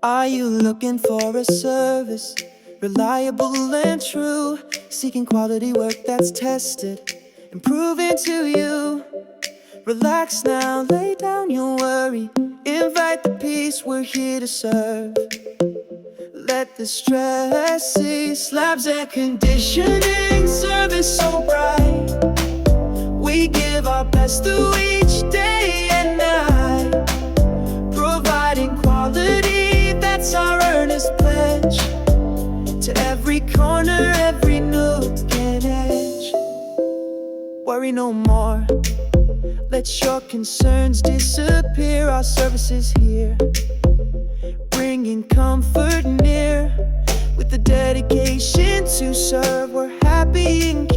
Are you looking for a service, reliable and true? Seeking quality work that's tested and proven to you. Relax now, lay down your worry. Invite the peace, we're here to serve. Let the stress cease. Slabs and conditioning, service so bright. We give our best through each day and night, providing quality, that's our earnest pledge. To every corner, every nook and edge. Worry no more, let your concerns disappear. Our service is here, bringing comfort near. With the dedication to serve, we're happy and